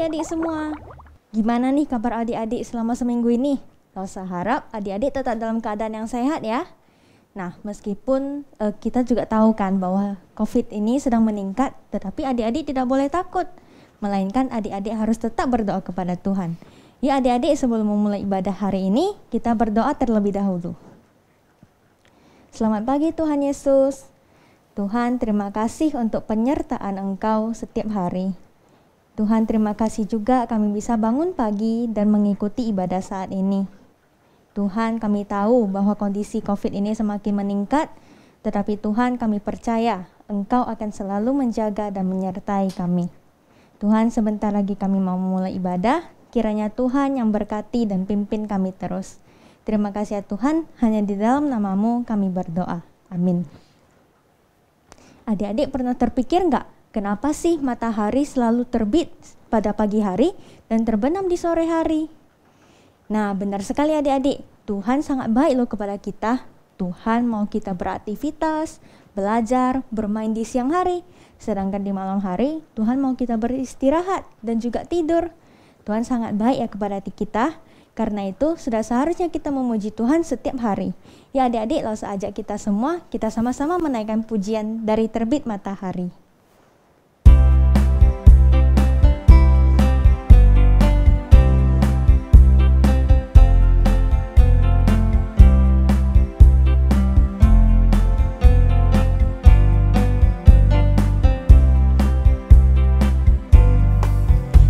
adik-adik semua. Gimana nih kabar adik-adik selama seminggu ini? Saya harap adik-adik tetap dalam keadaan yang sehat ya. Nah, meskipun kita juga tahu kan bahwa COVID ini sedang meningkat, tetapi adik-adik tidak boleh takut. Melainkan adik-adik harus tetap berdoa kepada Tuhan. Ya adik-adik, sebelum memulai ibadah hari ini, kita berdoa terlebih dahulu. Selamat pagi Tuhan Yesus. Tuhan, terima kasih untuk penyertaan Engkau setiap hari. Tuhan, terima kasih juga kami bisa bangun pagi dan mengikuti ibadah saat ini. Tuhan, kami tahu bahwa kondisi COVID ini semakin meningkat, tetapi Tuhan, kami percaya Engkau akan selalu menjaga dan menyertai kami. Tuhan, sebentar lagi kami mau memulai ibadah, kiranya Tuhan yang berkati dan pimpin kami terus. Terima kasih ya Tuhan, hanya di dalam nama-Mu kami berdoa. Amin. Adik-adik pernah terpikir nggak? Kenapa sih matahari selalu terbit pada pagi hari dan terbenam di sore hari? Nah, benar sekali adik-adik. Tuhan sangat baik loh kepada kita. Tuhan mau kita beraktivitas, belajar, bermain di siang hari. Sedangkan di malam hari, Tuhan mau kita beristirahat dan juga tidur. Tuhan sangat baik ya kepada kita. Karena itu, sudah seharusnya kita memuji Tuhan setiap hari. Ya adik-adik, langsung ajak kita semua, kita sama-sama menaikkan pujian dari terbit matahari.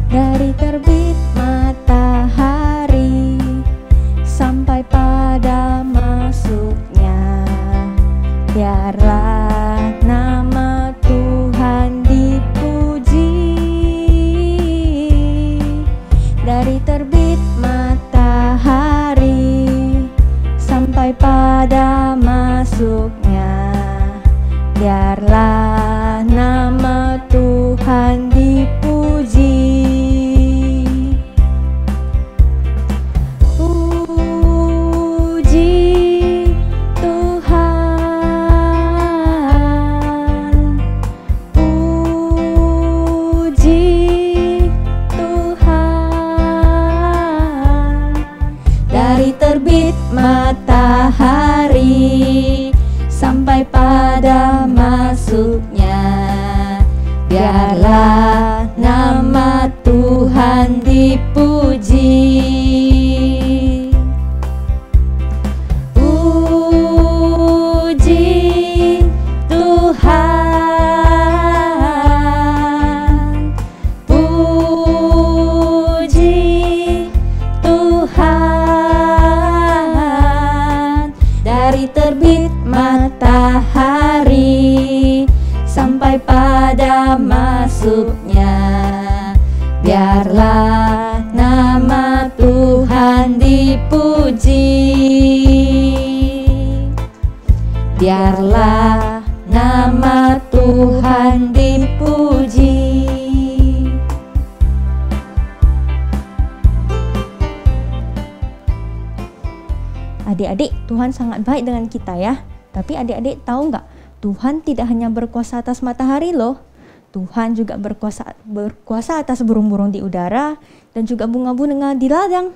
Dari terbit matahari sampai pada masuknya, biarlah nama Tuhan dipuji. Dari terbit matahari sampai pada masuknya, biarlah nama Tuhan dipuji. Matahari sampai pada masuknya, biarlah nama Tuhan dipuji. Puji Tuhan, puji Tuhan. Dari terbit matahari sampai pada masuknya, biarlah nama Tuhan dipuji. Biarlah nama Tuhan dipuji. Adik-adik, Tuhan sangat baik dengan kita ya. Tapi adik-adik tahu nggak? Tuhan tidak hanya berkuasa atas matahari loh. Tuhan juga berkuasa atas burung-burung di udara dan juga bunga-bunga di ladang.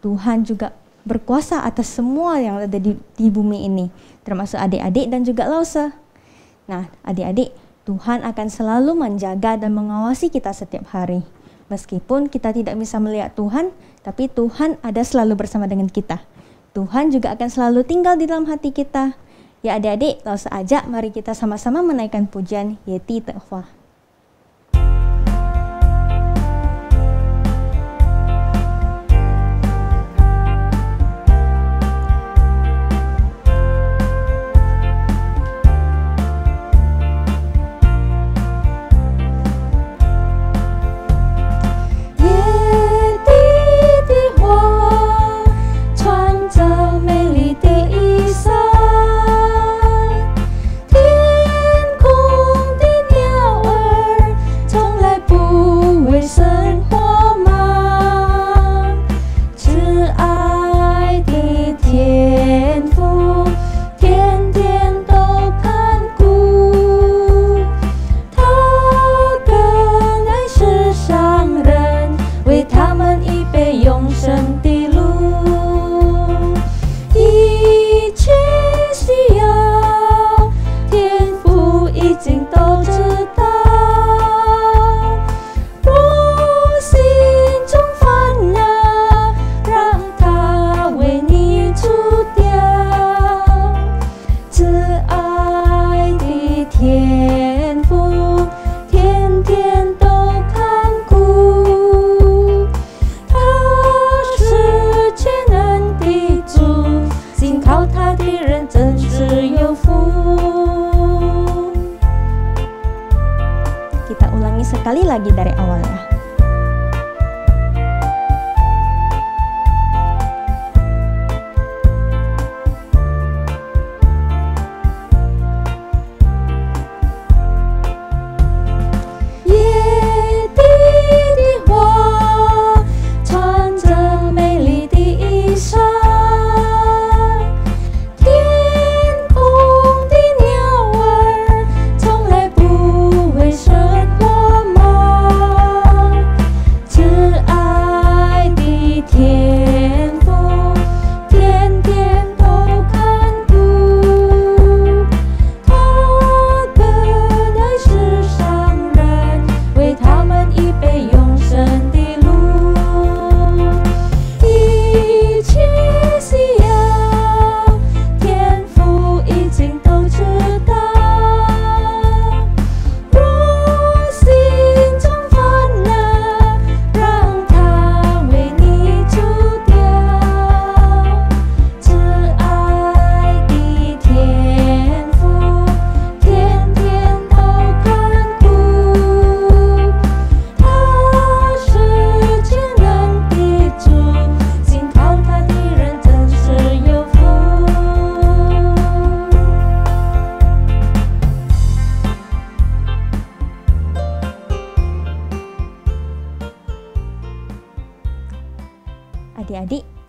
Tuhan juga berkuasa atas semua yang ada di bumi ini, termasuk adik-adik dan juga Lause. Nah, adik-adik, Tuhan akan selalu menjaga dan mengawasi kita setiap hari. Meskipun kita tidak bisa melihat Tuhan, tapi Tuhan ada selalu bersama dengan kita. Tuhan juga akan selalu tinggal di dalam hati kita. Ya adik-adik, langsung aja mari kita sama-sama menaikkan pujian Yeti Te'wah.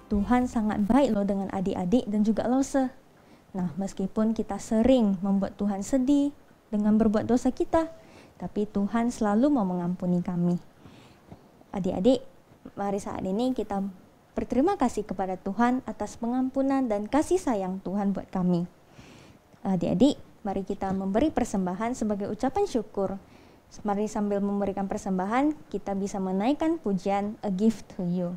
Tuhan sangat baik loh dengan adik-adik dan juga Lause. Nah, meskipun kita sering membuat Tuhan sedih dengan berbuat dosa kita, tapi Tuhan selalu mau mengampuni kami. Adik-adik, mari saat ini kita berterima kasih kepada Tuhan atas pengampunan dan kasih sayang Tuhan buat kami. Adik-adik, mari kita memberi persembahan sebagai ucapan syukur. Mari sambil memberikan persembahan, kita bisa menaikkan pujian A Gift to You.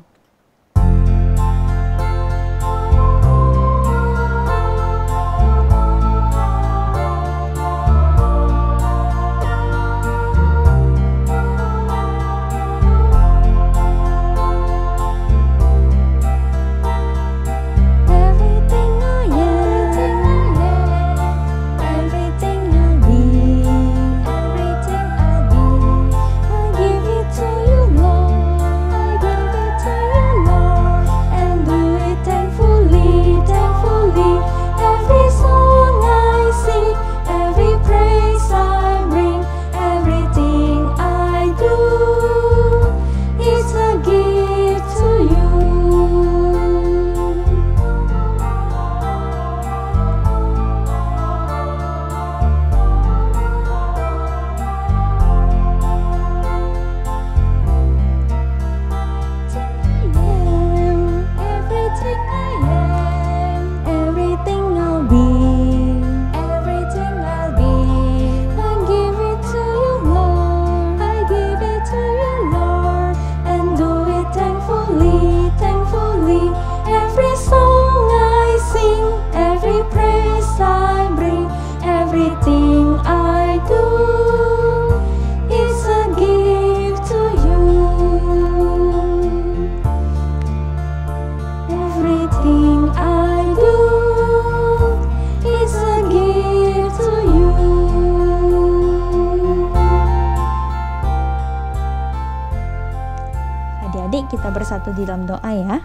Kita bersatu di dalam doa ya.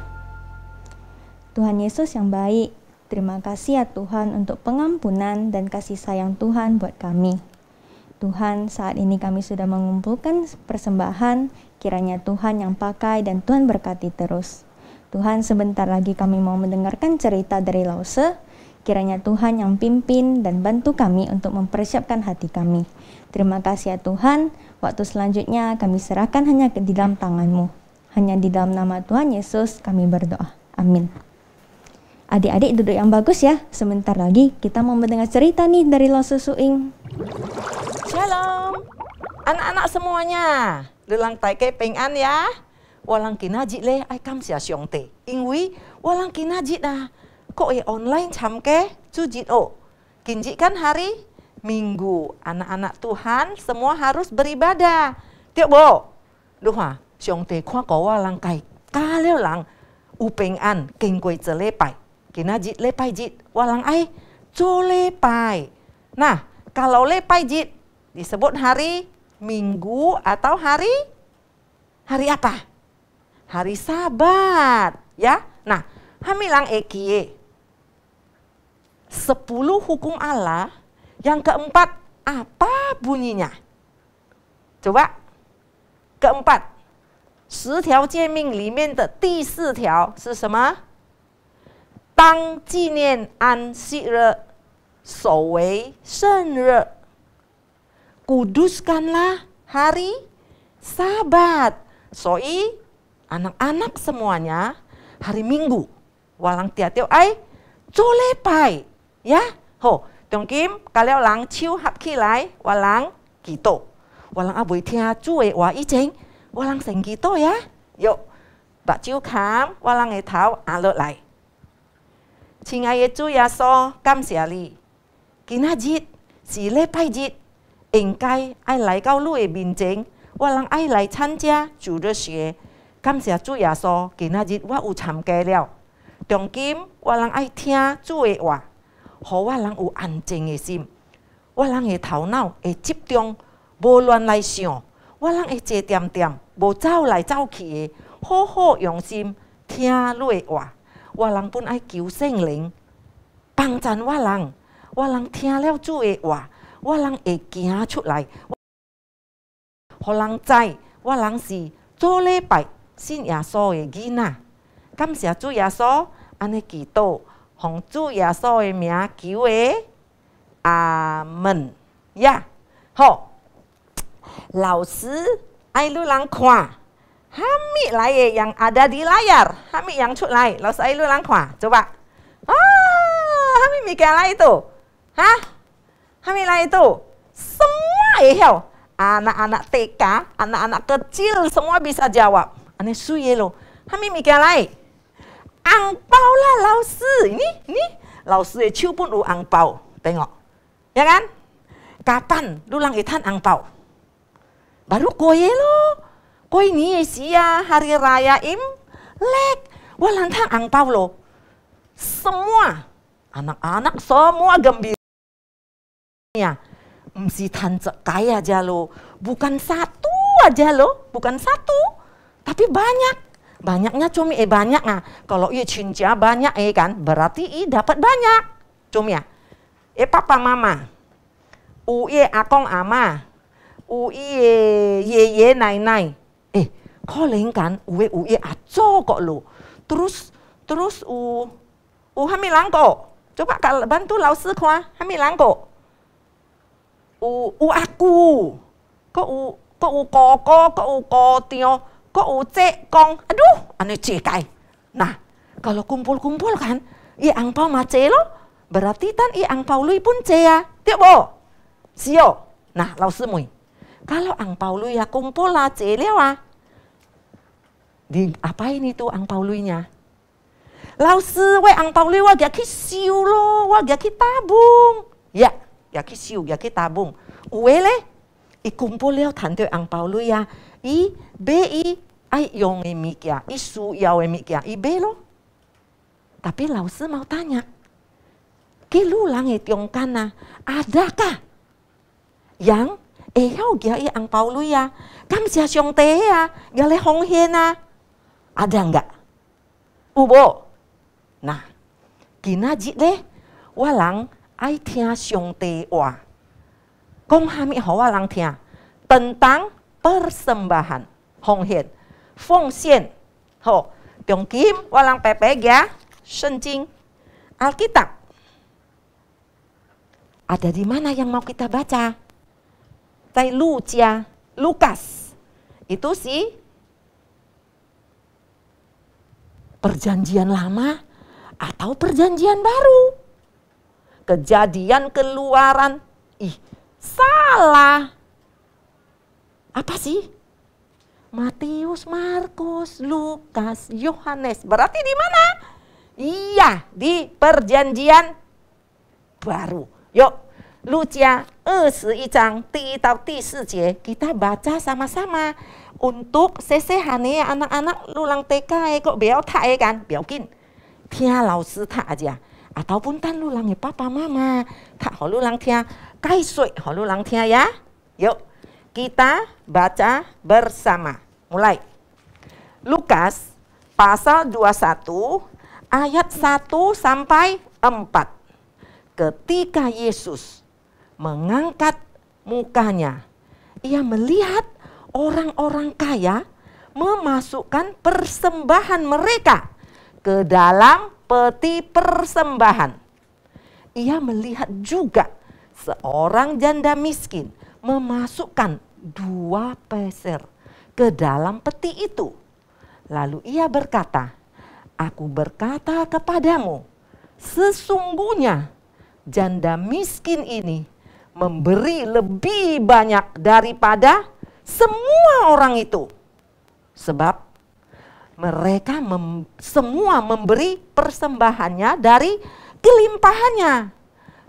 Tuhan Yesus yang baik, terima kasih ya Tuhan untuk pengampunan dan kasih sayang Tuhan buat kami. Tuhan, saat ini kami sudah mengumpulkan persembahan, kiranya Tuhan yang pakai dan Tuhan berkati terus. Tuhan, sebentar lagi kami mau mendengarkan cerita dari Lause, kiranya Tuhan yang pimpin dan bantu kami untuk mempersiapkan hati kami. Terima kasih ya Tuhan, waktu selanjutnya kami serahkan hanya di dalam tangan-Mu. Hanya di dalam nama Tuhan Yesus kami berdoa. Amin. Adik-adik duduk yang bagus ya. Sebentar lagi kita mau mendengar cerita nih dari Lause Suing. Shalom. Anak-anak semuanya. Lelang tai ke pengan ya. Walang kinajit le ai kam sia siong te. Ingwi walang kinajit ah. Kok online cham ke cujit o. Kinjit kan hari Minggu. Anak-anak Tuhan semua harus beribadah. Tiap bo. Luha. 上帝看過我人家加了人有平安，經過一禮拜，今仔日禮拜日，我人愛做禮拜。Nah, kalau 禮拜日 disebut hari Minggu atau hari apa? Hari Sabat, ya. Nah, hamilang ekie 10 hukum Allah, yang keempat apa bunyinya? Coba, keempat. 10条诫命里面的第4条是什么？当纪念安息日，守为圣日。Kuduskanlah hari Sabat. Soi anak-anak semuanya hari Minggu walang tiap-tiap ai colepai ya. Ho, Tong Kim kalau lang chiu hap kilai walang kito. Walang abui tia cuy wa ijeng. Walang seng gitu ya. Yuk, Bak Chiu Khám, walang ngày tháo lợt lại.亲爱的主耶稣，感謝你。今仔日是禮拜日，應該愛來到你的面前，我人愛來參加主日學。感謝主耶穌，今仔日我有參加了。從今我人愛聽主的話，讓我人有安靜的心，我人的頭腦會集中，無亂來想。我人會坐點點，無走來走去的，好好用心聽你的話。我人本愛求聖靈幫助我人，我人聽了主的話，我人會行出來，互人知我人是做禮拜信耶穌的囡仔。感谢主耶稣，安尼祈祷，奉主耶稣的名求的，阿门。呀，好，老师爱lu lang看。Hami lai yang ada di layar, Hami yang cut lai, laos ai lu lang kwa, coba. Hami mikir lai itu, Hami lai itu, semua anak-anak TK, anak-anak kecil semua bisa jawab. Aneh suye lo, Hami mikir lai, angpau lah laos ini laos ciu pun angpau, tengok, ya kan? Kapan lu lang itan angpau? Baru koye lo. Koi ni sia hari raya Imlek. Walantang angpau lo. Semua anak-anak semua gembira. Mesti tancak kaya aja lo. Bukan satu aja lo, bukan satu. Tapi banyak. Banyaknya cumi banyak ah. Kalau ia cinca banyak kan, berarti dapat banyak. Cumi ya. Papa mama. Akong ama. Ye nai. Calling kan, uwe aco kok lo. Terus hamilang kok. Coba kalau bantu laosi kwa, hamilang kok. Aku. Kok koko, kok tio, kok cek kong. Aduh, aneh cekai. Nah, kalau kumpul-kumpul kan, angpau mace lo. Berarti tan angpau lui pun ya. Tiap bo. Sio. Nah, laosi mui. Kalau angpau lui ya kumpul lah lewa. Di apain itu angpau luinya? Laosi we angpau lui wa gak ki siu lo, wa gak ki tabung. Ya, gak ki siu, gak ki tabung. Uwe le, kumpul leo tante angpau lui ya. Ai yong mikia, su yao mikia, be lo. Tapi laosi mau tanya, ki lu lang tiong kana, adakah yang hao gak angpau lui ya? Kam sia siong te ya, gale hong hiena. Ada enggak? Ubo. Nah, kinaji deh, walang ai tia siong te wa. Kong hami ho walang tia tentang persembahan. Hong hian, feng xian. Ho, Tiong Kim walang pepeg ya. Shenjing, Alkitab. Ada di mana yang mau kita baca? Tai Lucia, Lukas. Itu sih Perjanjian lama atau perjanjian baru? Kejadian keluaran. Salah. Apa sih? Matius, Markus, Lukas, Yohanes. Berarti di mana? Iya, di perjanjian baru. Yuk, Lucia 21章第1到第4节 kita baca sama-sama. Untuk sesehane anak-anak lulang TK kok biao tak kan, biao kin. Tia laosi tak aja. Ataupun tan lulang papa mama, tak ho lulang tia, kai sui ho lulang tia ya. Yuk, kita baca bersama. Mulai. Lukas pasal 21 ayat 1 sampai 4. Ketika Yesus mengangkat mukanya, ia melihat orang-orang kaya memasukkan persembahan mereka ke dalam peti persembahan. Ia melihat juga seorang janda miskin memasukkan 2 peser ke dalam peti itu. Lalu ia berkata, "Aku berkata kepadamu, sesungguhnya janda miskin ini memberi lebih banyak daripada semua orang itu. Sebab mereka semua memberi persembahannya dari kelimpahannya.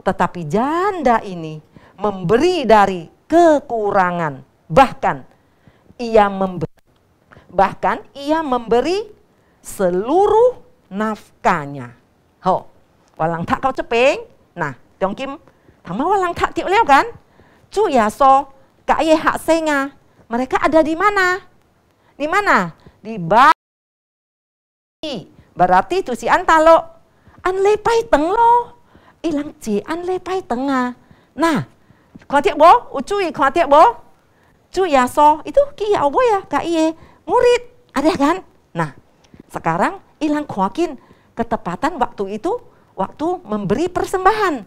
Tetapi janda ini memberi dari kekurangan. Bahkan ia memberi seluruh nafkahnya." Ho, walang tak kau cepeng. Nah, Tiong Kim, tama walang tak tiup leo kan? Cu ya so, kak ye hak senga. Mereka ada di mana? Di mana? Di Bali. Berarti tu si antalo an lepai teng lo. Ilang ci an lepai tengah. Nah, kau tiap bo, ucui kau tiap bo. Cu ya so, itu ki ya bo ya, kak ye murid. Ada kan? Nah, sekarang ilang kuakin ketepatan waktu itu, waktu memberi persembahan.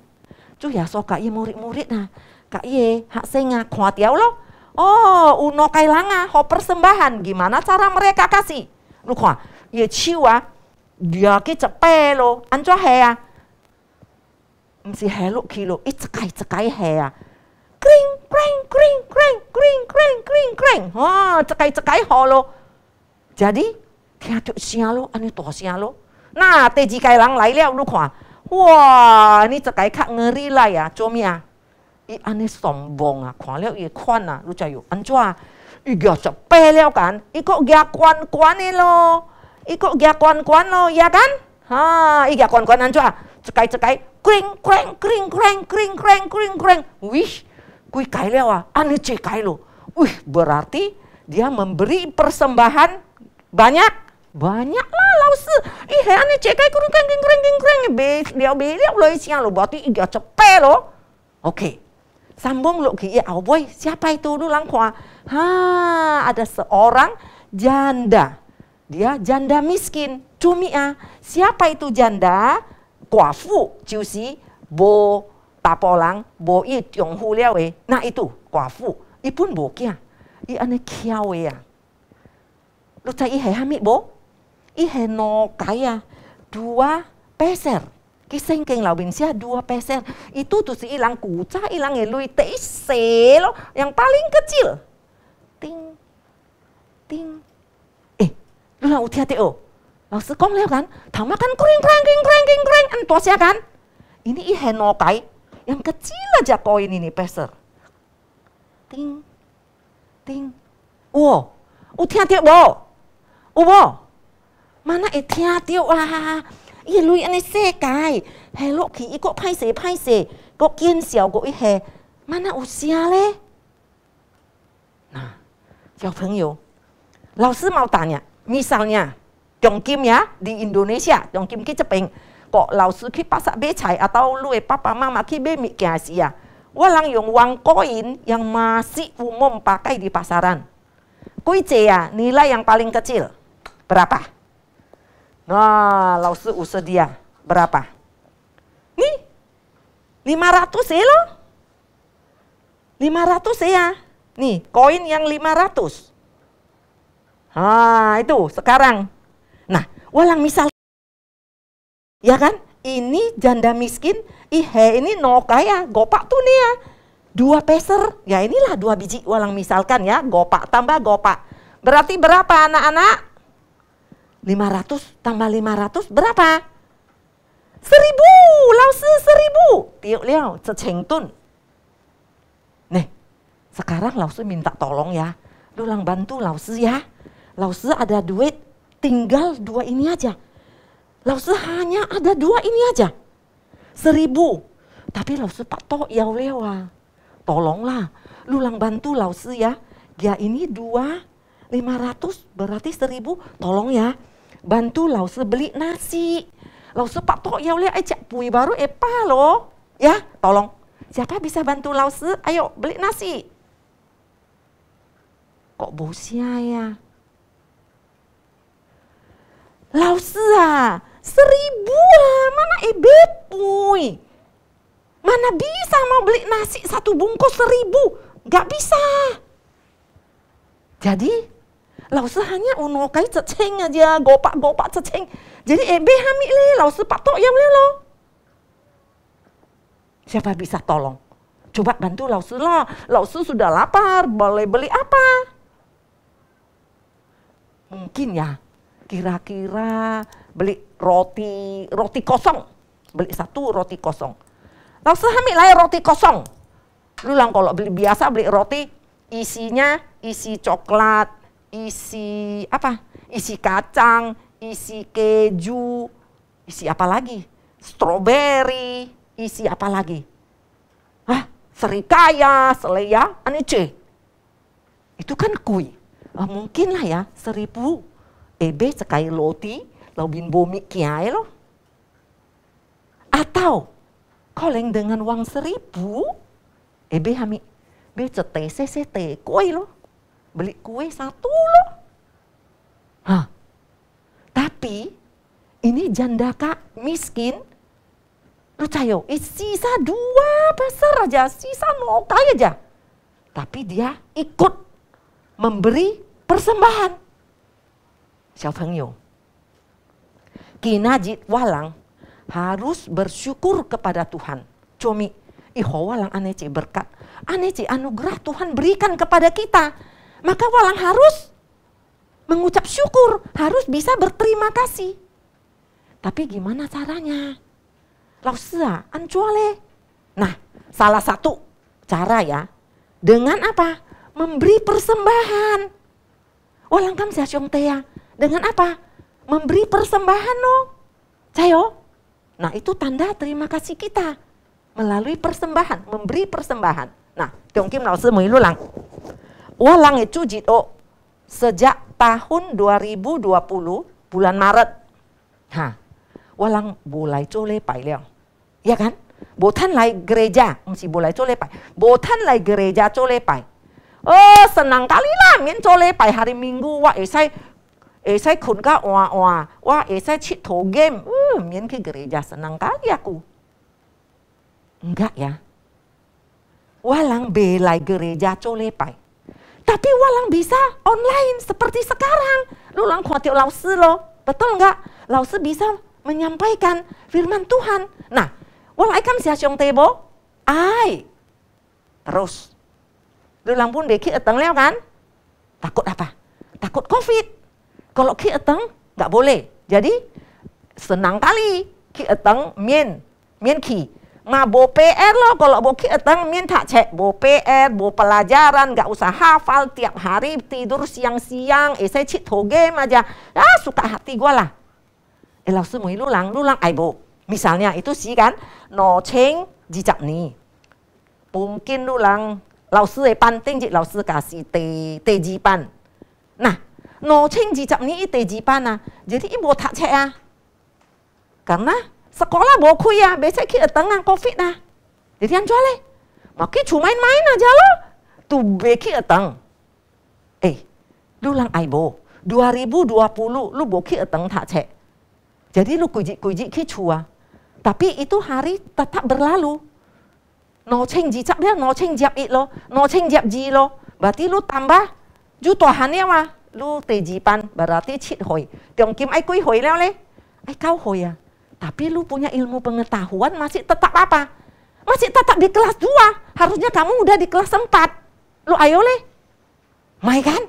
Cu ya so kak ye murid-murid nah, kak ye hak senga kuat ya lo. Oh, uno kailanga ho persembahan, gimana cara mereka kasih? Lu kuat, ye ciwa, dia ki cepe lo, anjua hea. Mesti heluk kilo, cekai hea. Kring, kring, kring, kring, kring, kring, kring, kring. Oh, cekai holo. Jadi, tiada sialo, ane toh sialo. Nah, teji kailang lai liao lu kuah. Wah, ini cekai kak ngeri lah ya, comia. I ane sombong ah, kuah liao i kuan ah, lu cayu. Anjua, i gak cepet liao kan? I kok gak kuan ni lo. I kok gak kuan lo, ya kan? Ha, i gak kuan anjua. Cekai. Kring, kring, kring, kring, kring, kring, kring, kring. Wih, kui kai lewa, ane cekai lo. Wih, berarti dia memberi persembahan banyak lah lausi. Ih, ane cekai kring, kring, kring, kring, kring. Dia lo isinya lo, berarti iga cepet lo. Oke, sambung lo ke iya, boy, siapa itu dulu langkwa? Ha, ada seorang janda. Dia janda miskin. Cumi ah, siapa itu janda? Kuafu, ciusi, bo tapolang, bo i tiong hu liao eh. Nah itu, kuafu, i pun bo kia, i ane kiao ya. Lu cai he hamit bo, i he no kaya 2 peser. Kiseng keng lau binsia 2 peser. Itu tuh si ilang kuca, ilang elui teise lo, yang paling kecil. Ting, ting. Lu lau hati-hati oh. Lalu kong lihat kan, tama kan kring, antuasnya kan. Ini ihe nokai, yang kecil aja koin ini peser. Ting, ting. Wow, hati-hati bo. Bo, mana hati-hati wah. Iya lu ini sekai. Hello ki, kok paise. Kok kian xiao kok ihe. Mana usia le? Nah, 小朋友，老师mau tanya, misalnya. Jongkim ya di Indonesia, jongkim ki cepeng. Kok lausu ki pasak becai atau lu papa mama ki be mik ya. Walang yung uang koin yang masih umum pakai di pasaran. Kuice ya, nilai yang paling kecil. Berapa? Nah, lausu usaha dia. Berapa? Nih, 500 ya lo. 500 ya. Nih, koin yang 500. Ah, itu sekarang. Nah, walang misal, ya kan? Ini janda miskin, ihe ini no kaya, gopak tuh nih ya. 2 peser, ya inilah 2 biji walang misalkan ya, gopak tambah gopak. Berarti berapa anak-anak? 500 tambah 500 berapa? 1000, lausi 1000. Tiuk liao, cecengtun. Nih, sekarang lausi minta tolong ya. Dulang bantu lausi ya. Lausi ada duit. Tinggal 2 ini aja. Lausi hanya ada 2 ini aja. 1000. Tapi lausi pak tok yau lewa. Tolonglah. Lulang bantu lausi ya. Dia ini 500 berarti 1000. Tolong ya. Bantu lausi beli nasi. Lausi pak tok yau lewa. Cak pui baru epa loh. Ya tolong. Siapa bisa bantu lausi? Ayo beli nasi. Kok bosia ya? Lausi ah, 1000 ah, mana pui. Mana bisa mau beli nasi 1 bungkus 1000, gak bisa. Jadi, lausi hanya unokai ceceng aja, gopak ceceng. Jadi hamil le, lausi patok yang le lo. Siapa bisa tolong? Coba bantu lausi lah, lausi sudah lapar, boleh beli apa? Mungkin ya. Kira-kira beli roti kosong. Beli 1 roti kosong. Langsung hamil lah roti kosong. Lu lang kalau beli biasa beli roti isinya isi coklat, isi apa? Isi kacang, isi keju, isi apa lagi? Stroberi, isi apa lagi? Hah, serikaya, selea, anece. Itu kan kui. Mungkin lah ya 1000. Ebe sekai loti, lau bin bomi kiai lo. Atau, koleng dengan uang 1000, ebe hami, be cete kue lo. Beli kue 1 lo. Hah, tapi ini janda kak miskin. Lu cayo, sisa 2 peser aja, sisa 0 kali aja. Tapi dia ikut memberi persembahan. 小朋友, kinajit walang harus bersyukur kepada Tuhan. Comi, walang anece berkat, anece anugerah Tuhan berikan kepada kita. Maka walang harus mengucap syukur, harus bisa berterima kasih. Tapi gimana caranya? Lausia, ancuale. Nah, salah satu cara ya, dengan apa? Memberi persembahan. Walang kam sia syong tea. Dengan apa? Memberi persembahan no. Cayo. Nah, itu tanda terima kasih kita. Melalui persembahan, memberi persembahan. Nah, tiong kim lao sư mới ulang. Walang itu jito sejak tahun 2020 bulan Maret. Walang mulai cole pai liao. Ya kan? Botan lai gereja, mesti mulai cole pai. Botan lai gereja cole pai. Oh, senang kali lah mien cole pai hari Minggu. Wah, esai kun ka wah, esai cit to game. Mien ke gereja senang kali aku. Enggak ya. Walang belai gereja cole pai. Tapi walang bisa online seperti sekarang. Lu lang kuatiu lao sư lo. Betul enggak? Lao sư bisa menyampaikan firman Tuhan. Nah, walang ikam sia syong tebo. Ai. Terus. Lu lang pun beki eteng leo kan? Takut apa? Takut COVID. Kalau ki eteng enggak boleh. Jadi senang kali ki eteng mien ki. Ma bo PR lo, kalau bo ki eteng mien tak cek bo PR, bo pelajaran, nggak usah hafal tiap hari tidur siang-siang, saya cit to game aja, suka hati gue lah. Lao sư mới lulang ai bo, misalnya itu sih kan, no cheng jijak nih, mungkin lulang lao sư penting jadi lao sư kasih te jipan, nah no cheng jijak nih te jipan jadi ibu tak cek karena sekolah boku ya, biasanya kita tengah COVID nah. Jadi yang jual maki cuma main aja lo. Tuh beki eteng. Lu lang aibo. 2020 lu boki eteng tak cek. Jadi lu kuji ki cua. Tapi itu hari tetap berlalu. No cheng jicap dia, no cheng jap it lo, no cheng jap ji lo. Berarti lu tambah jutohannya wah. Lu tejipan berarti cit hoi. Tiong kim ai kui hoi leo le. Ai kau hoi ya. Tapi lu punya ilmu pengetahuan masih tetap apa? Masih tetap di kelas 2. Harusnya kamu udah di kelas 4. Lu ayo le. Mai kan?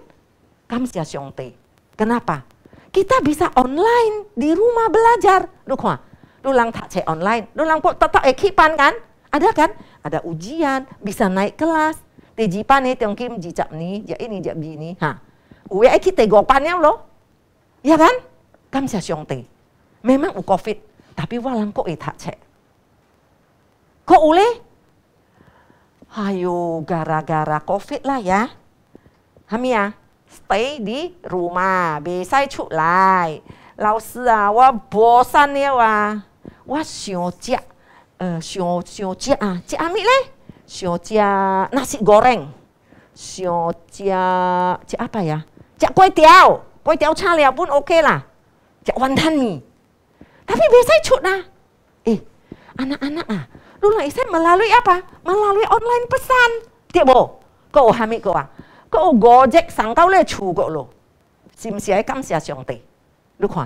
Kamu sia syong te. Kenapa? Kita bisa online di rumah belajar. Lu kok? Lu lang tak cek online. Lu lang kok tetap ekipan kan? Ada kan? Ada ujian, bisa naik kelas. Tejipan nih tiong kim jicap nih, ja ini ja bini. Uwe kita gopannya lo. Ya kan? Kamu sia syong te. Memang COVID. Tapi walang kok tak cek. Kok ule? Ayo gara-gara COVID lah ya. Hamia, stay di rumah. Besai cuk lai. Lao sư wa bosan ya wa. Wa xiao jia. Xiao jia jia mi le. Xiao jia nasi goreng. Xiao jia apa ya? Jia kuih tiao. Kuih tiao cha liao pun oke lah. Jia wantan mi. Tapi biasanya cut nah. Anak-anak lu lah isai melalui apa? Melalui online pesan. Tiap bo. Kau hamil kau kau Gojek sangkau le cu kau lo. Sim siai kam sia syong te. Lu kau.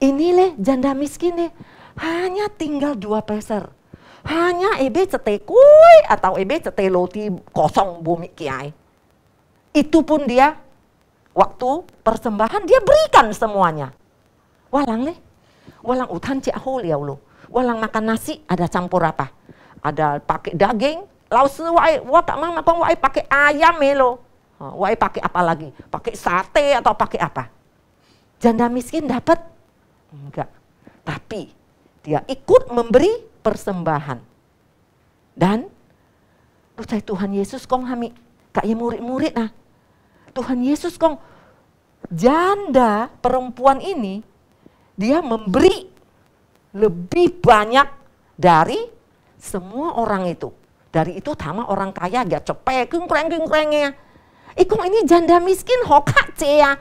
Ini le janda miskin le. Hanya tinggal 2 peser. Hanya ebe cete kue atau ebe cete roti kosong bumi kiai. Itu pun dia waktu persembahan dia berikan semuanya. Walang le. Walang utan cik ho liao lo. Walang makan nasi ada campur apa? Ada pakai daging. Lao sư wah tak mang makan wai pakai ayam lo. Wai pakai apa lagi? Pakai sate atau pakai apa? Janda miskin dapat? Enggak. Tapi dia ikut memberi persembahan. Dan percaya Tuhan Yesus kong hami kayak murid-murid nah. Tuhan Yesus kong janda perempuan ini dia memberi lebih banyak dari semua orang itu. Dari itu sama orang kaya gak cepet, kengkreng-kengkrengnya. Ikung ini janda miskin hokak ya.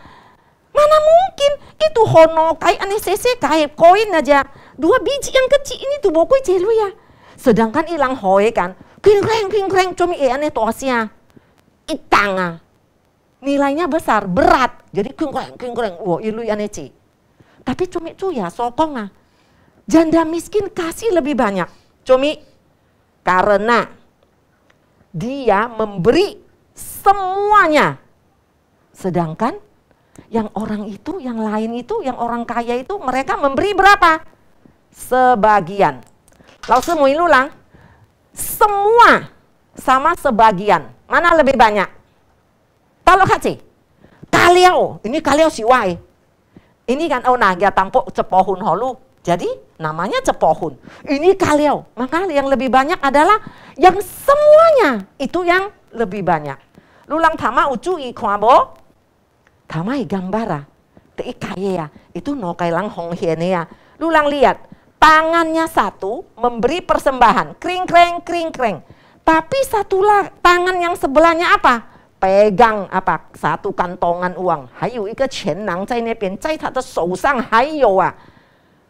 Mana mungkin itu hono kai ane sese kai koin aja. 2 biji yang kecil ini tuh bokoi celu ya. Sedangkan ilang hoe kan. King kreng cumi ane toasnya. Itanga. Nilainya besar, berat. Jadi king kreng. Wah ilu ane ci. Tapi cumi cu ya sokong ah. Janda miskin kasih lebih banyak. Cumi. Karena dia memberi semuanya. Sedangkan yang orang itu, yang lain itu, yang orang kaya itu mereka memberi berapa? Sebagian. Lalu semua ulang. Semua sama sebagian. Mana lebih banyak? Kalau kaci. Kaliau. Ini kaliau siwai. Ini kan ya tampuk cepohun holu. Jadi namanya cepohun. Ini kaliau. Maka yang lebih banyak adalah yang semuanya. Itu yang lebih banyak. Lulang tama ucu i kwabo. Tama i gambara. Te kaya ya. Itu no kailang hong hiene ya. Lulang lihat. Tangannya satu memberi persembahan. Kring kreng. Tapi tangan yang sebelahnya apa? Pegang apa? Satu kantongan uang. Hayu ika qian nang zai na bian. Zai ta de shou shang hayu ah.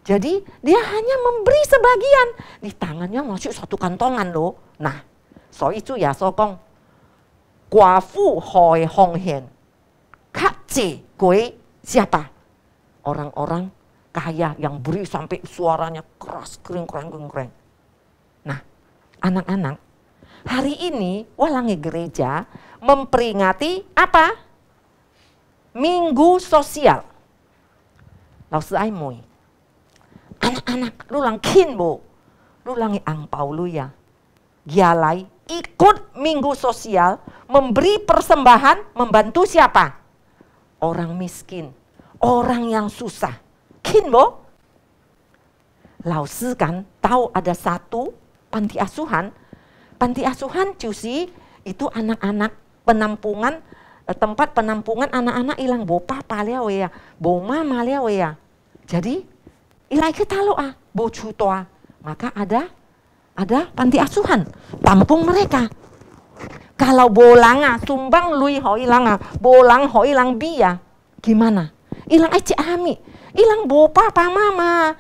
Jadi dia hanya memberi sebagian. Di tangannya masih satu kantongan loh. Nah, so itu ya sokong. Guafu hoi hong hian. Kace gue siapa? Orang-orang kaya yang beri sampai suaranya keras. Kering. Nah, anak-anak. Hari ini walangi gereja memperingati apa? Minggu sosial. Lao sư ai mui. Anak-anak, lu lang kin bo. Lu langi angpau lu ya. Gialai ikut minggu sosial, memberi persembahan, membantu siapa? Orang miskin, orang yang susah. Kin bo. Lao sư kan tahu ada satu panti asuhan. Panti asuhan cusi itu anak-anak penampungan, tempat penampungan anak-anak ilang bo papa liao ya, bo mama liao ya. Jadi ilai kita lo ah, bo cutoa. Maka ada panti asuhan, tampung mereka. Kalau bolanga sumbang lui ho ilanga, bolang ho ilang biya, gimana? Ilang aci ami, ilang bo papa mama.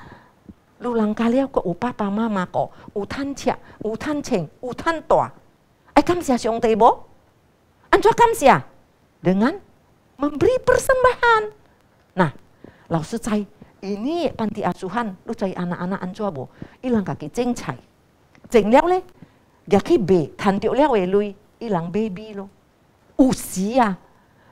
Lulang kaliau ke papa mama ko, utan cia, utan ceng, utan toa. Kam sia siong tebo? Anjua kam sia? Dengan memberi persembahan. Nah, lau secai ini panti asuhan, lu cai anak-anak anjua bo, ilang kaki ceng cai. Ceng liao le, gaki be, tantiok liao lui, ilang baby lo. Usia,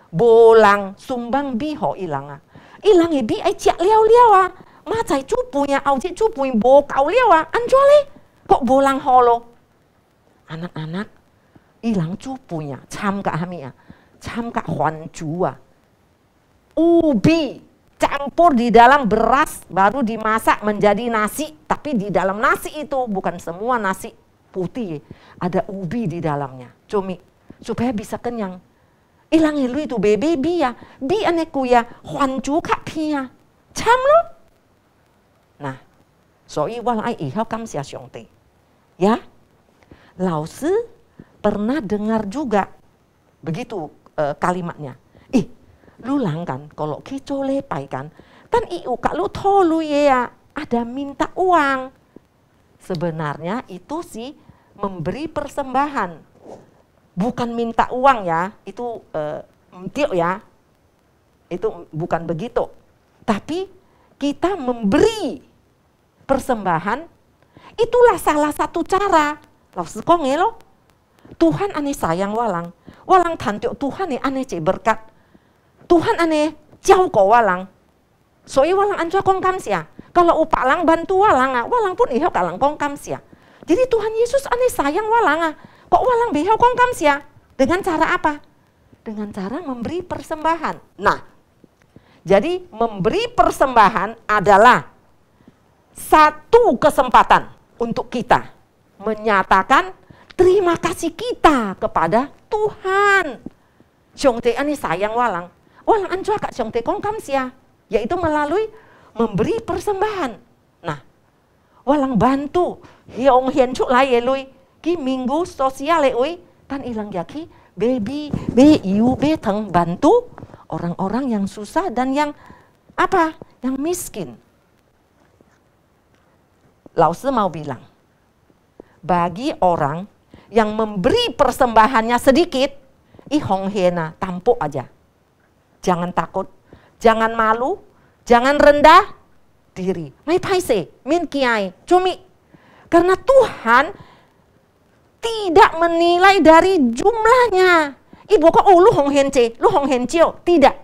bolang, sumbang bi ho ilang ah. Ilang bi ai cia liao ah. Ma cai chu punya au ci chu punya bo kau liao ah. Anjua le, kok bolang holo. Anak-anak, ilang chu punya, cam ka hami ah. Cam ka huan chu ah. Ubi campur di dalam beras baru dimasak menjadi nasi, tapi di dalam nasi itu bukan semua nasi putih, ada ubi di dalamnya. Cumi supaya bisa kenyang. Ilang lu itu baby ya, bi aneku ya, huan chu ka pia. Cam lo. Nah, so wang ai ihau kam sia xiong te. Ya. Lao sư pernah dengar juga begitu kalimatnya. Lu lang kan kalau kico lepai kan, tan iu kak lu tolu ya ada minta uang. Sebenarnya itu sih memberi persembahan, bukan minta uang ya, itu tiok ya, itu bukan begitu. Tapi kita memberi persembahan, itulah salah satu cara. Lao sư có nghe lo, Tuhan ane sayang walang, walang tantiok Tuhan ane cek berkat. Tuhan ane jauh ko walang. Soi walang anjua kong kam sia. Kalau upak lang bantu walang, walang pun ihau kalang kong kam sia. Jadi Tuhan Yesus ane sayang walang. Kok walang behau kong kam sia? Dengan cara apa? Dengan cara memberi persembahan. Nah, jadi memberi persembahan adalah satu kesempatan untuk kita menyatakan terima kasih kita kepada Tuhan. Xiong te ane sayang walang. Walang anjua kak xiong te kong kam sia, yaitu melalui memberi persembahan. Nah, walang bantu hiong hian cuk lai lui ki minggu sosial lui tan ilang yaki baby be iu be teng bantu Orang-orang yang susah dan yang apa? Yang miskin. Lao-Tzu mau bilang, bagi orang yang memberi persembahannya sedikit, hong hiena, tampuk aja. Jangan takut, jangan malu, jangan rendah diri. Mai paise, min kiai, cumi. Karena Tuhan tidak menilai dari jumlahnya. Ibu kok lu hong hen ce, lu hong hen cio. Tidak.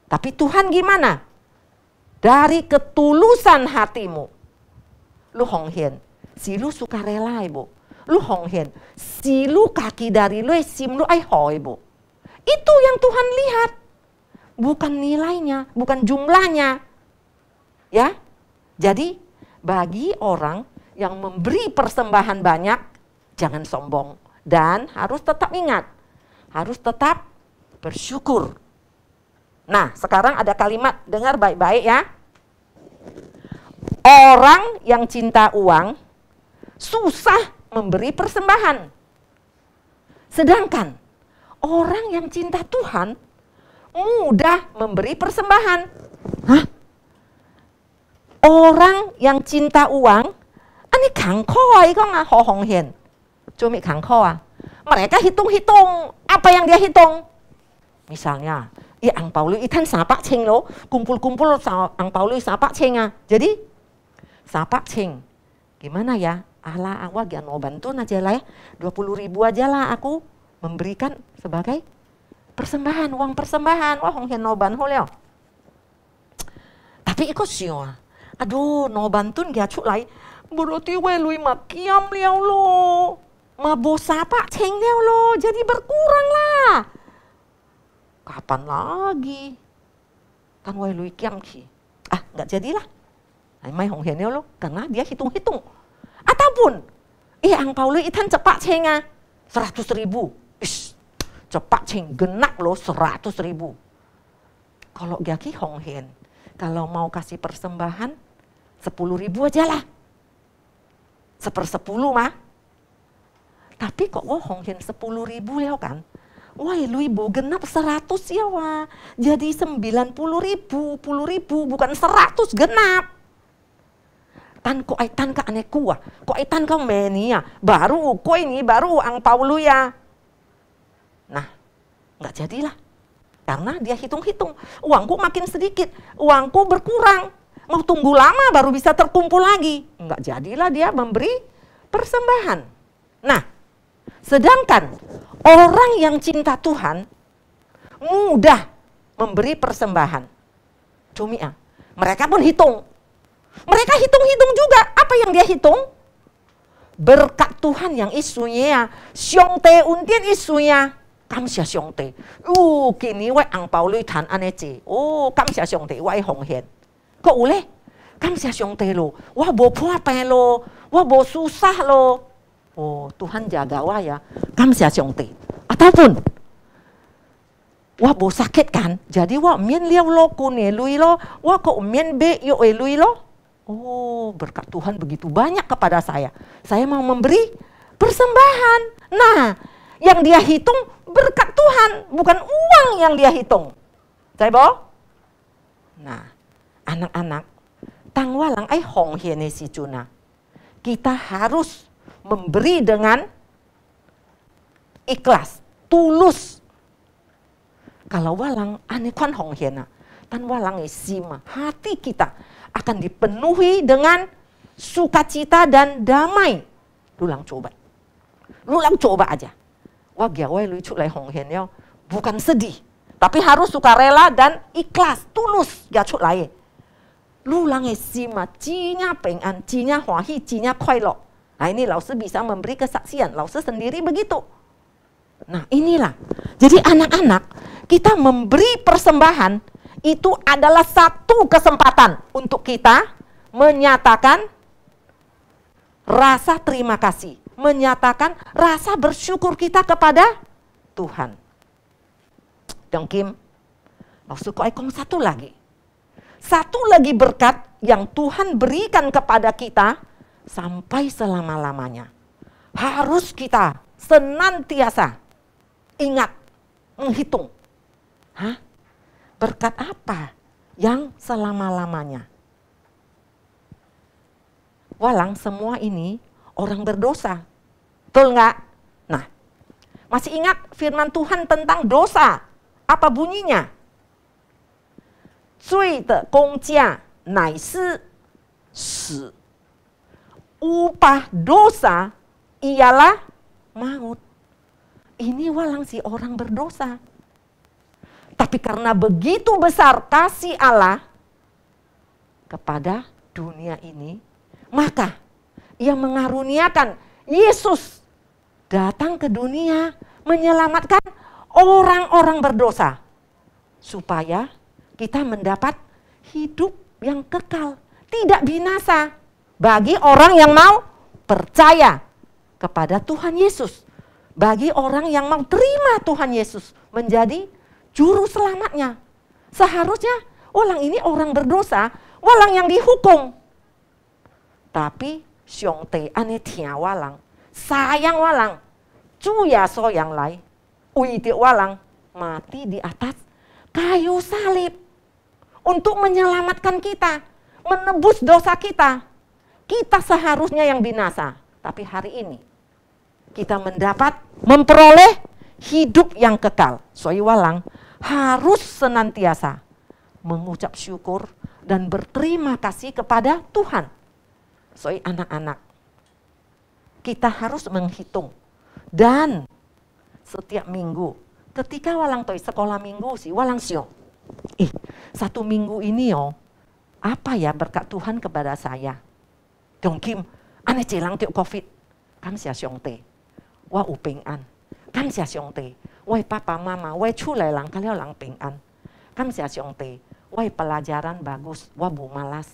Tapi Tuhan gimana? Dari ketulusan hatimu. Lu hong hen. Si lu suka rela ibu. Lu hong hen. Si lu kaki dari lu, sim lu ai ho ibu. Itu yang Tuhan lihat. Bukan nilainya, bukan jumlahnya. Ya. Jadi bagi orang yang memberi persembahan banyak, jangan sombong. Dan harus tetap ingat, harus tetap bersyukur. Nah, sekarang ada kalimat, dengar baik-baik ya. Orang yang cinta uang susah memberi persembahan. Sedangkan orang yang cinta Tuhan mudah memberi persembahan. Hah? Orang yang cinta uang, ani kangko ai kong ho hong hian. Cumi kangko ah. Mereka hitung-hitung. Apa yang dia hitung? Misalnya, ang pao lu itan sapak ceng lo, kumpul-kumpul ang pao lu sapak ceng ah. Jadi, sapak ceng. Gimana ya? Ala awak ya mau bantu aja lah ya. 20.000 aja lah aku memberikan sebagai persembahan, uang persembahan. Wah, hong hian no ban ho leo. Tapi ikut sio. Aduh, no bantun gak cuk lai. Berarti we lui makiam liao lo. Mabosa pak ceng liao lo. Jadi berkurang lah. Kapan lagi? Kan we lui kiam ki. Ah, gak jadilah. Mai hong hian liao lo. Karena dia hitung-hitung. Ataupun, ang pao lui itan cepak cenga. 100.000. Ish, cepak ceng genak lo 100.000. Kalau gaki hong hian. Kalau mau kasih persembahan 10.000 aja lah. 1/10 mah. Tapi kok hong hian 10.000 ya kan. Wah lu ibu genap 100 ya wah. Jadi 90.000, 10.000 bukan 100 genap. Tan kok ai tan ka ane kuah. Kok ai tan ka meni ya. Baru ko ini baru ang pao lu ya. Nah, enggak jadilah. Karena dia hitung-hitung. Uangku makin sedikit, uangku berkurang. Mau tunggu lama baru bisa terkumpul lagi. Enggak jadilah dia memberi persembahan. Nah, sedangkan orang yang cinta Tuhan mudah memberi persembahan. Cumi ah, mereka pun hitung. Mereka hitung-hitung juga. Apa yang dia hitung? Berkat Tuhan yang isunya ya. Xiong te untien isunya. Kamsia xiong te. Kini wai ang pao lui tan ane ce. Kamsia xiong te wai hong hian. Kok ule? Kamsia xiong te lo. Wah bo pua pe lo. Wah bo susah lo. Tuhan jaga wah ya. Kamsia xiong te. Ataupun wah bo sakit kan. Jadi wah mien liao lo kune lui lo. Wah kok mien be yo lui lo. Berkat Tuhan begitu banyak kepada saya. Saya mau memberi persembahan. Nah, yang dia hitung berkat Tuhan, bukan uang yang dia hitung. Saya boh? Nah, anak-anak, tang walang ai hong hian si cuna. Kita harus memberi dengan ikhlas, tulus. Kalau walang ane kan hong hian tan walang sima, hati kita akan dipenuhi dengan sukacita dan damai. Lulang coba. Lulang coba aja. Wah giawai lucu lai hong hian yo. Bukan sedih. Tapi harus sukarela dan ikhlas. Tulus. Giacu lai. Lulang sima. Cinya pengan. Cinya huahi. Cinya kuailo. Nah ini Lao Tzu bisa memberi kesaksian. Lao Tzu sendiri begitu. Nah inilah. Jadi anak-anak. Kita memberi persembahan. Itu adalah satu kesempatan untuk kita menyatakan rasa terima kasih, menyatakan rasa bersyukur kita kepada Tuhan. Dong Kim, maksudku aikong satu lagi berkat yang Tuhan berikan kepada kita sampai selama-lamanya. Harus kita senantiasa ingat, menghitung. Berkat apa yang selama-lamanya? Walang semua ini orang berdosa. Betul nggak? Nah, masih ingat firman Tuhan tentang dosa? Apa bunyinya? 罪的工价乃是死. Upah dosa ialah maut. Ini walang si orang berdosa. Tapi karena begitu besar kasih Allah kepada dunia ini, maka Ia mengaruniakan Yesus datang ke dunia menyelamatkan orang-orang berdosa. Supaya kita mendapat hidup yang kekal, tidak binasa. Bagi orang yang mau percaya kepada Tuhan Yesus. Bagi orang yang mau terima Tuhan Yesus menjadi juru selamatnya. Seharusnya walang ini orang berdosa, walang yang dihukum. Tapi Xiong Te ane tia walang, sayang walang, Chu Yaso yang lai, ui di walang mati di atas kayu salib untuk menyelamatkan kita, menebus dosa kita. Kita seharusnya yang binasa, tapi hari ini kita memperoleh hidup yang kekal. Soalnya walang harus senantiasa mengucap syukur dan berterima kasih kepada Tuhan. Soalnya anak-anak, kita harus menghitung. Dan setiap minggu, ketika walang toi sekolah minggu sih, walang sio. 1 minggu ini apa ya berkat Tuhan kepada saya? Dong Kim, ane jelang tiuk COVID. Kam sia Xiong Te, wa u ping an. Kam sia Xiong Te, wai papa mama, wai cu lai lang kaliau lang ping an. Kam sia Xiong Te, wai pelajaran bagus, wa bu malas.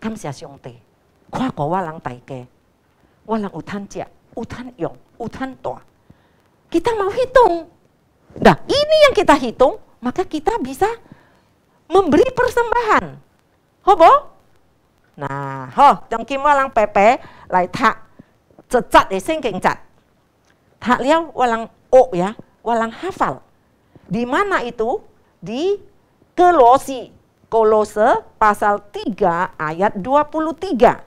Kam sia Xiong Te. Kwa ko walang taike, walang utan jia, utan yong, utan toa. Kita mau hitung. Nah, ini yang kita hitung, maka kita bisa memberi persembahan. Hobo? Nah, dong kim walang pepe, lai tak cecat ya, sengking cat. Tak liau walang ya, walang hafal. Di mana itu? Di Kolose pasal 3 ayat 23.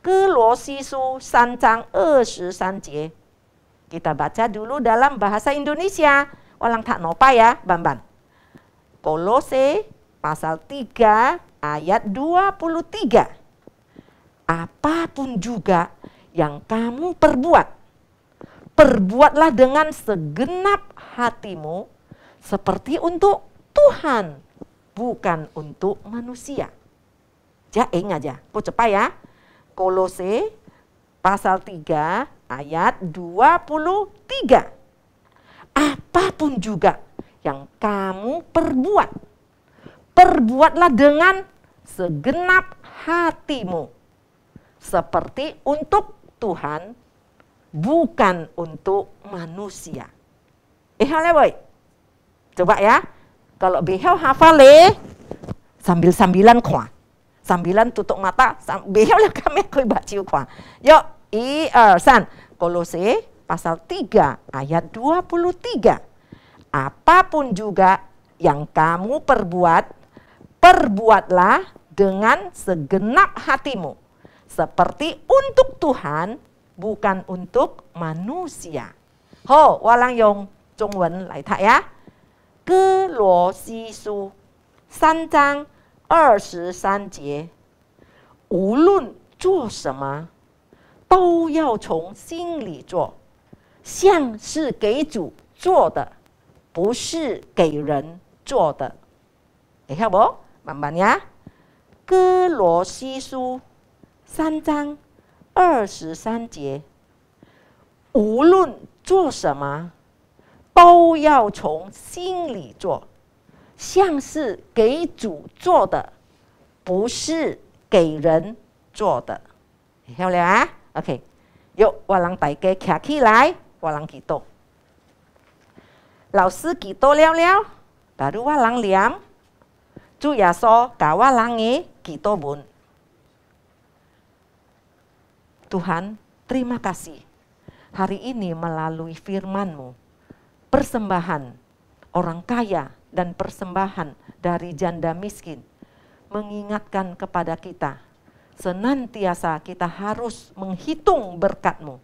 Kolosisu sancang 23 节. Kita baca dulu dalam bahasa Indonesia. Walang tak nopa ya, Bamban. Kolose pasal 3 ayat 23. Apapun juga yang kamu perbuat, perbuatlah dengan segenap hatimu seperti untuk Tuhan, bukan untuk manusia. Ingat aja, cepat ya. Kolose pasal 3 ayat 23. Apapun juga yang kamu perbuat, perbuatlah dengan segenap hatimu seperti untuk Tuhan, bukan untuk manusia. Hale boy. Coba ya. Kalau behel hafal sambil-sambilan kuah. Sambilan tutup mata, behel lah kami koi baciu kuah. Yuk, 1, 2, 3. Kolose pasal 3 ayat 23. Apapun juga yang kamu perbuat, perbuatlah dengan segenap hatimu. Seperti untuk Tuhan, bukan untuk manusia. Walang yong Zhongwen lai tak ya. Kolosisu 3章23节，无论做什么，都要从心里做，像是给主做的，不是给人做的。好不？慢慢呀。哥罗西书3章23节，无论做什么，都要从心里做，像是给主做的，不是给人做的。漂亮啊 ？OK， yuk walang大家站起来，walang祈祷。老师祈祷了了， baru walang liam， 主耶稣教walang嘅祈禱文。Tuhan, terima kasih hari ini melalui firman-Mu, persembahan orang kaya dan persembahan dari janda miskin mengingatkan kepada kita, senantiasa kita harus menghitung berkat-Mu.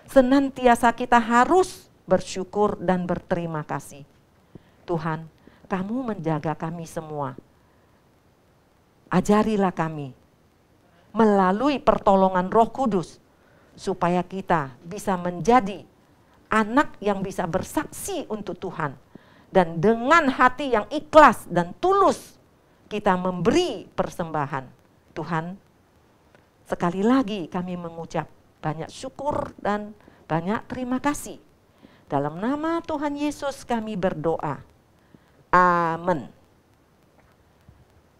Senantiasa kita harus bersyukur dan berterima kasih. Tuhan, Kamu menjaga kami semua. Ajarilah kami melalui pertolongan Roh Kudus supaya kita bisa menjadi anak yang bisa bersaksi untuk Tuhan. Dan dengan hati yang ikhlas dan tulus kita memberi persembahan. Tuhan, sekali lagi kami mengucap banyak syukur dan banyak terima kasih. Dalam nama Tuhan Yesus kami berdoa. Amen.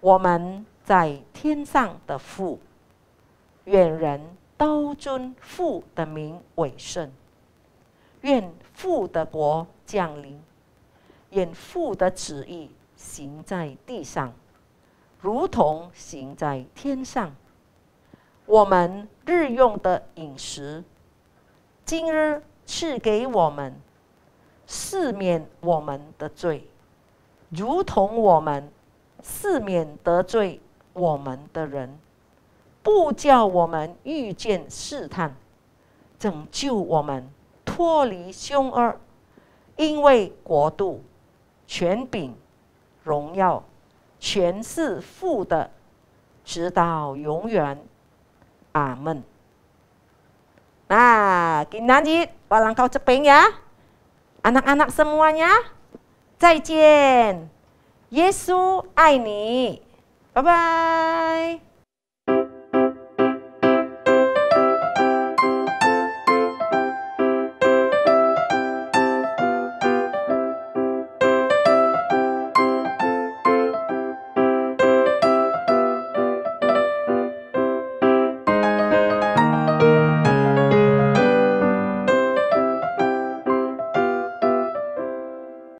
我们在天上的父，愿人都尊父的名为圣。愿父的国降临，愿父的旨意行在地上，如同行在天上。我们日用的饮食，今日赐给我们，赦免我们的罪，如同我们赦免得罪我们的人，不叫我们遇见试探，拯救我们脱离凶恶，因为国度、权柄、荣耀，全是父的，直到永远。阿门。Nah, kinajit, walang kau cepeng ya. Anak-anak semuanya, 再见。耶稣爱你，拜拜。